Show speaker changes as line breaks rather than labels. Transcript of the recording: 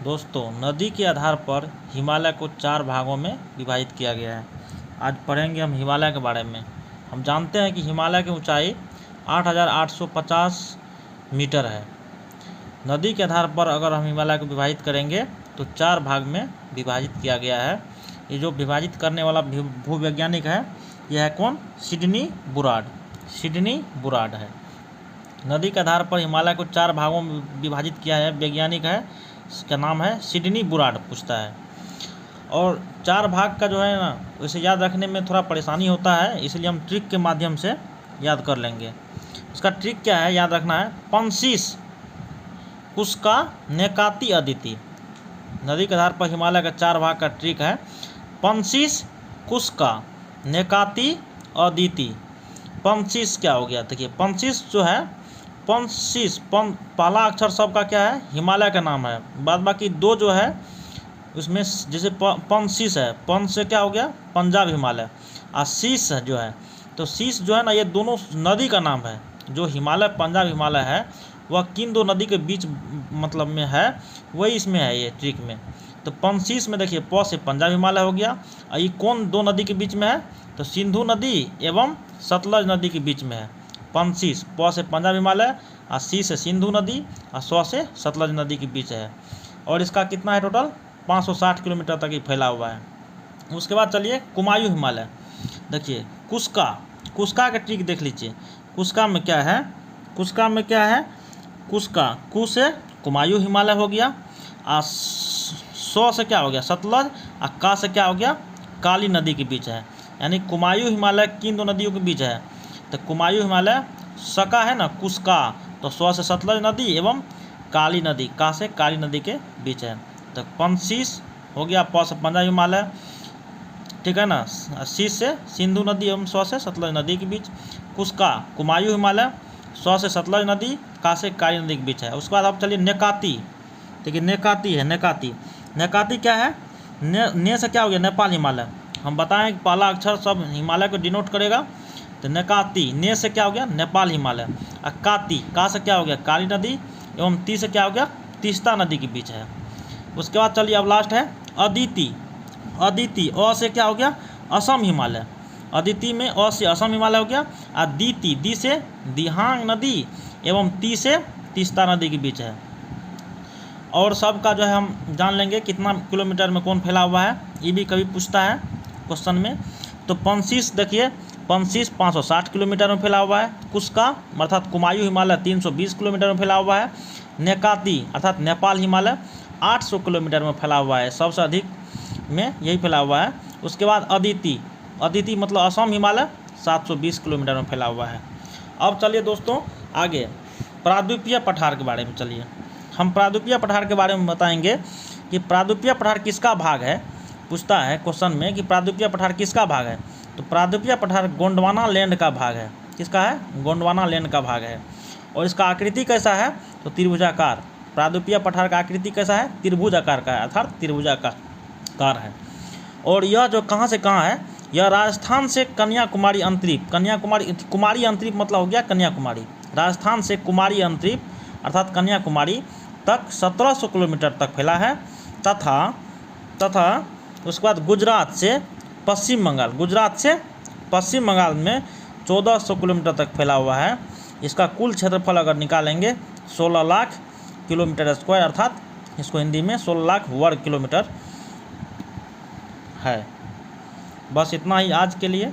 दोस्तों, नदी के आधार पर हिमालय को 4 भागों में विभाजित किया गया है। आज पढ़ेंगे हम हिमालय के बारे में। हम जानते हैं कि हिमालय की ऊंचाई 8,850 मीटर है। नदी के आधार पर अगर हम हिमालय को विभाजित करेंगे तो 4 भाग में विभाजित किया गया है। ये जो विभाजित करने वाला भूवैज्ञानिक है, यह है कौन? सिडनी बुराड है। नदी के आधार पर हिमालय को 4 भागों में विभाजित किया है वैज्ञानिक है, इसका नाम है सिडनी बुराड पूछता है। और 4 भाग का जो है ना, उसे याद रखने में थोड़ा परेशानी होता है, इसलिए हम ट्रिक के माध्यम से याद कर लेंगे। इसका ट्रिक क्या है, याद रखना है। पंशीष, कुस्का, नेकाती, अदिति। नदी के आधार पर हिमालय का 4 भाग का ट्रिक है पंशीष, कुस्का, नेकाती, अदिति। पंशीष क्या हो गया? देखिए, पंशीष जो है, पंशीष पहला अक्षर सबका क्या है? हिमालय का नाम है। बाद बाकी 2 जो है उसमें, जैसे पंशीष है, पन से क्या हो गया? पंजाब हिमालय। और शीश जो है, तो शीश जो है ना, ये दोनों नदी का नाम है। जो हिमालय पंजाब हिमालय है वह किन 2 नदी के बीच मतलब में है, वही इसमें है ये ट्रिक में। तो पंशीष में देखिए, प से पंजाब हिमालय हो गया। और ये कौन 2 नदी के बीच में है? तो सिंधु नदी एवं सतलज नदी के बीच में है पंशीष। प से पंजाब हिमालय, और सी से सिंधु नदी, और स से सतलज नदी के बीच है। और इसका कितना है टोटल? 560 किलोमीटर तक ही फैला हुआ है। उसके बाद चलिए कुमायूं हिमालय। देखिए, कुस्का का ट्रिक देख लीजिए। कुस्का में क्या है? कुस्का, कु से कुमायूं हिमालय हो गया, और सौ से क्या हो गया? सतलज, और का से क्या हो गया? काली नदी के बीच है। यानी कुमायूं हिमालय किन 2 नदियों के बीच है? तो कुमायूं हिमालय सका है ना, कुस्का, तो सौ से सतलज नदी एवं काली नदी, का से काली नदी के बीच है। तो पंशीष हो गया, प से पंजाब हिमालय, ठीक है ना, सी से सिंधु नदी एवं सौ से सतलज नदी के बीच। कुस्का कुमायूं हिमालय, सौ से सतलज नदी, का से काली नदी के बीच है। उसके बाद अब चलिए नेकाती। देखिए, नेकाती क्या है? ने से क्या हो गया? नेपाल हिमालय। हम बताएं कि पहला अक्षर सब हिमालय को डिनोट करेगा। तो नेकाती, ने से क्या हो गया? नेपाल हिमालय। और काती, का से क्या हो गया? काली नदी, एवं ती से क्या हो गया? तीस्ता नदी के बीच है। उसके बाद चलिए अब लास्ट है अदिति। अ से क्या हो गया? असम हिमालय। अदिति में अ से असम हिमालय हो गया। और दी से दिहांग नदी एवं ती से तीस्ता नदी के बीच है। और सब का जो है हम जान लेंगे कितना किलोमीटर में कौन फैला हुआ है, ये भी कभी पूछता है क्वेश्चन में। तो पंशीष देखिए, पंशीष 560 किलोमीटर में फैला हुआ है। कुस्का अर्थात कुमायूं हिमालय 320 किलोमीटर में फैला हुआ है। नेकाती अर्थात नेपाल हिमालय 800 किलोमीटर में फैला हुआ है, सबसे अधिक में यही फैला हुआ है। उसके बाद अदिति मतलब असम हिमालय 720 किलोमीटर में फैला हुआ है। अब चलिए दोस्तों आगे प्रायद्वीपीय पठार के बारे में। चलिए हम प्रायद्वीपीय पठार के बारे में बताएंगे कि प्रायद्वीपीय पठार किसका भाग है। पूछता है क्वेश्चन में कि प्रायद्वीपीय पठार किसका भाग है। तो प्रायद्वीपीय पठार गोंडवाना लैंड का भाग है। किसका है? गोंडवाना लैंड का भाग है। और इसका आकृति कैसा है? तो त्रिभुजाकार। प्रायद्वीपीय पठार का आकृति कैसा है? त्रिभुज आकार का है, अर्थात त्रिभुजाकार है। और यह जो कहाँ से कहाँ है? यह राजस्थान से कन्याकुमारी अंतरीप, कुमारी अंतरीप मतलब हो गया कन्याकुमारी। राजस्थान से कुमारी अंतरीप अर्थात कन्याकुमारी तक 1700 किलोमीटर तक फैला है। तथा उसके बाद गुजरात से पश्चिम बंगाल में 1400 किलोमीटर तक फैला हुआ है। इसका कुल क्षेत्रफल अगर निकालेंगे 16 लाख किलोमीटर स्क्वायर, अर्थात इसको हिंदी में 16 लाख वर्ग किलोमीटर है। बस इतना ही आज के लिए।